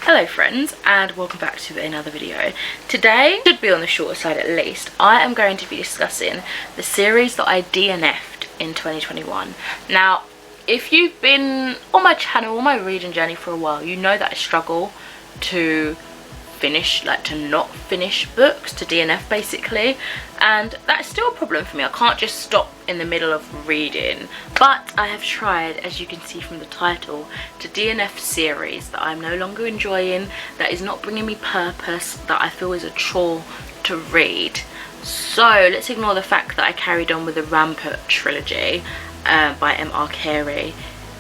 Hello friends, and welcome back to another video. Today, should be on the shorter side at least, I am going to be discussing the series that I DNF'd in 2021. Now, if you've been on my channel, on my reading journey for a while, you know that I struggle to finish, to not finish books, to DNF basically, and that's still a problem for me. I can't just stop in the middle of reading, but I have tried, as you can see from the title, to DNF series that I'm no longer enjoying, that is not bringing me purpose, that I feel is a chore to read. So let's ignore the fact that I carried on with the Rampart trilogy by Howdee-haie,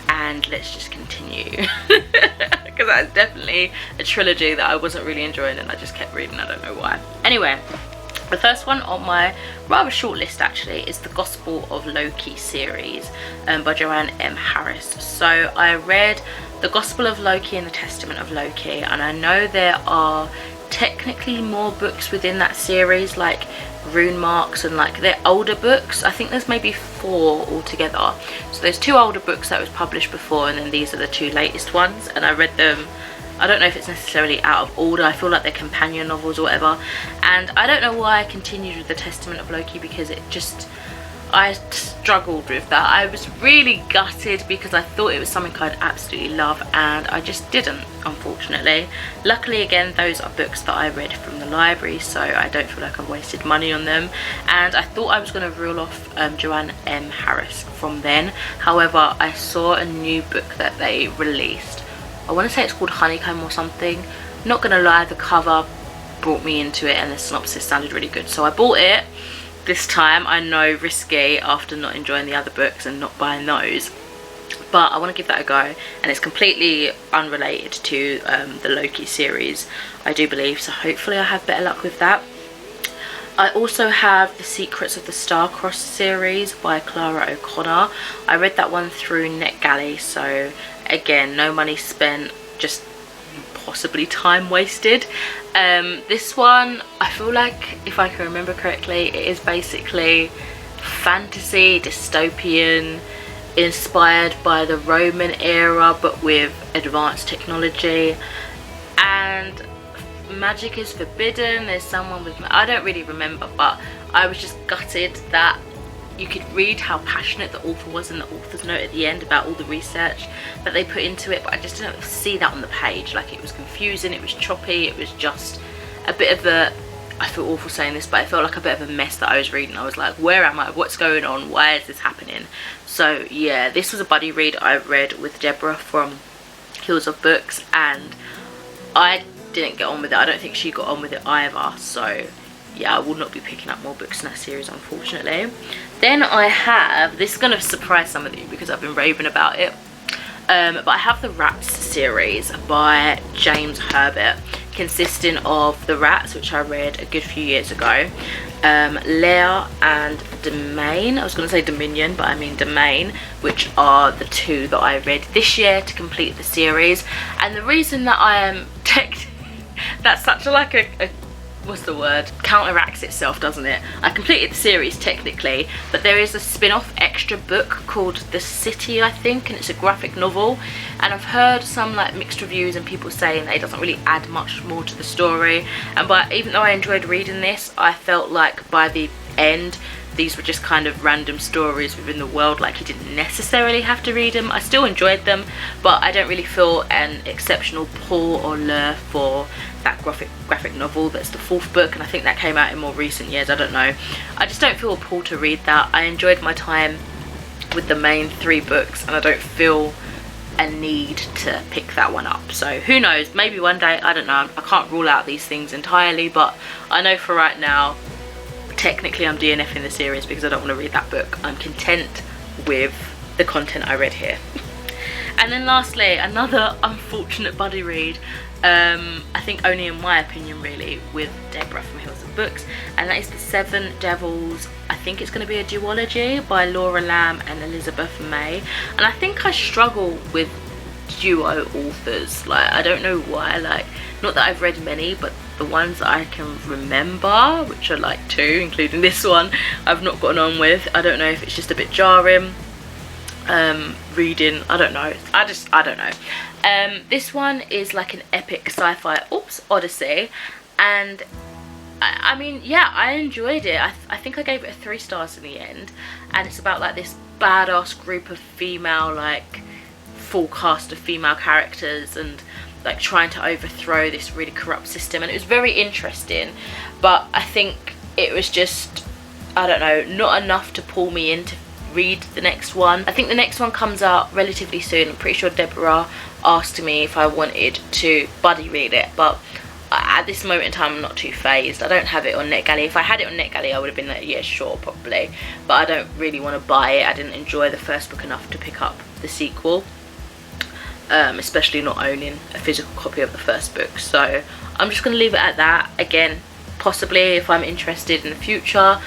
and let's just continue. Because that's definitely a trilogy that I wasn't really enjoying and I just kept reading, I don't know why. Anyway, the first one on my rather short list actually is the Gospel of Loki series by Joanne M. Harris. So I read the Gospel of Loki and the Testament of Loki, and I know there are technically more books within that series, like rune marks, and they're older books. I think there's maybe 4 altogether. So there's 2 older books that was published before, and then these are the 2 latest ones, and I read them. I don't know if it's necessarily out of order, I feel like they're companion novels or whatever, and I don't know why I continued with the Testament of Loki, because I struggled with that. I was really gutted because I thought it was something I'd absolutely love, and I just didn't, unfortunately. Luckily, again, those are books that I read from the library, so I don't feel like I've wasted money on them, and I thought I was going to rule off Joanne M. Harris from then. However, I saw a new book that they released. I want to say it's called Honeycomb or something. Not going to lie, the cover brought me into it and the synopsis sounded really good, so I bought it. This time, I know, risky after not enjoying the other books and not buying those, but I want to give that a go, and it's completely unrelated to the Loki series, I do believe, so hopefully I have better luck with that. I also have The Secrets of the Star-Crossed series by Clara O'Connor. I read that one through NetGalley, so again, no money spent, just possibly time wasted. This one, I feel like, if I can remember correctly, it is basically fantasy, dystopian, inspired by the Roman era but with advanced technology, and magic is forbidden. There's someone with, I don't really remember, but I was just gutted that you could read how passionate the author was in the author's note at the end about all the research that they put into it, but I just didn't see that on the page. It was confusing, it was choppy, it was just a bit of a, I feel awful saying this, but I felt like a bit of a mess that I was reading. I was like, where am I? What's going on? Why is this happening? So yeah, this was a buddy read I read with Deborah from Hills of Books, and I didn't get on with it. I don't think she got on with it either, so yeah, I will not be picking up more books in that series, unfortunately. Then I have, this is going to surprise some of you because I've been raving about it, but I have the Rats series by James Herbert, consisting of The Rats, which I read a good few years ago, Lair and Domain. I was going to say Dominion, but I mean Domain, which are the 2 that I read this year to complete the series. And the reason that I am that's such a what's the word, counteracts itself, doesn't it? I completed the series technically, but there is a spin-off extra book called The City, I think, and it's a graphic novel, and I've heard some mixed reviews and people saying that it doesn't really add much more to the story, and even though I enjoyed reading this, I felt like by the end these were just kind of random stories within the world, you didn't necessarily have to read them. I still enjoyed them, but I don't really feel an exceptional pull or lure for that graphic novel. That's the 4th book, and I think that came out in more recent years, I don't know. I just don't feel a pull to read that. I enjoyed my time with the main 3 books, and I don't feel a need to pick that one up. So who knows, maybe one day, I don't know. I can't rule out these things entirely, but I know for right now, technically I'm DNFing the series because I don't want to read that book. I'm content with the content I read here. And then lastly, another unfortunate buddy read, I think only in my opinion really, with Deborah from Hills of Books, and that is The Seven Devils. I think it's going to be a duology by Laura Lamb and Elizabeth May, and I think I struggle with duo authors. I don't know why, not that I've read many, but the ones that I can remember, which are 2, including this one, I've not gotten on with. I don't know if it's just a bit jarring. reading. I don't know. I don't know. This one is like an epic sci-fi odyssey, and I mean, yeah, I enjoyed it. I think I gave it 3 stars in the end, and it's about like this badass group of female, like full cast of female characters, and like trying to overthrow this really corrupt system, and it was very interesting, but I think it was just, I don't know, not enough to pull me in to read the next one. I think the next one comes out relatively soon. I'm pretty sure Deborah asked me if I wanted to buddy read it, but at this moment in time I'm not too phased. I don't have it on NetGalley. If I had it on NetGalley I would have been like, yeah, sure, probably, but I don't really want to buy it. I didn't enjoy the first book enough to pick up the sequel, especially not owning a physical copy of the first book, so I'm just going to leave it at that. Again, possibly if I'm interested in the future.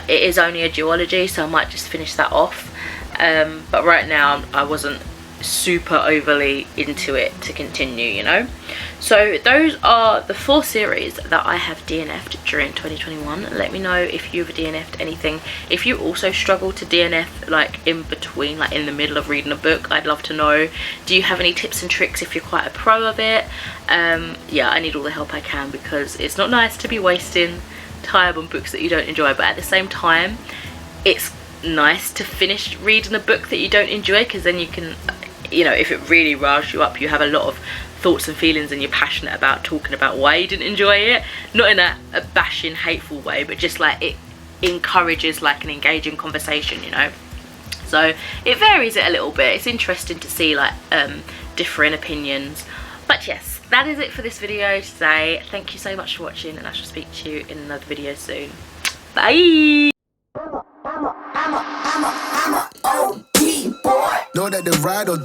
It is only a duology, so I might just finish that off, but right now I wasn't super overly into it to continue, you know. So those are the 4 series that I have DNF'd during 2021. Let me know if you've DNF'd anything. If you also struggle to DNF like in between, like in the middle of reading a book, I'd love to know. Do you have any tips and tricks if you're quite a pro of it? Yeah, I need all the help I can, because it's not nice to be wasting time on books that you don't enjoy, but at the same time it's nice to finish reading a book that you don't enjoy, because then you can, you know, if it really riles you up, you have a lot of thoughts and feelings and you're passionate about talking about why you didn't enjoy it, not in a bashing, hateful way, but just like it encourages like an engaging conversation, you know. So it varies it a little bit. It's interesting to see like different opinions, but yes, that is it for this video today. Thank you so much for watching, and I shall speak to you in another video soon. Bye. I'm a OP boy. Know that the ride or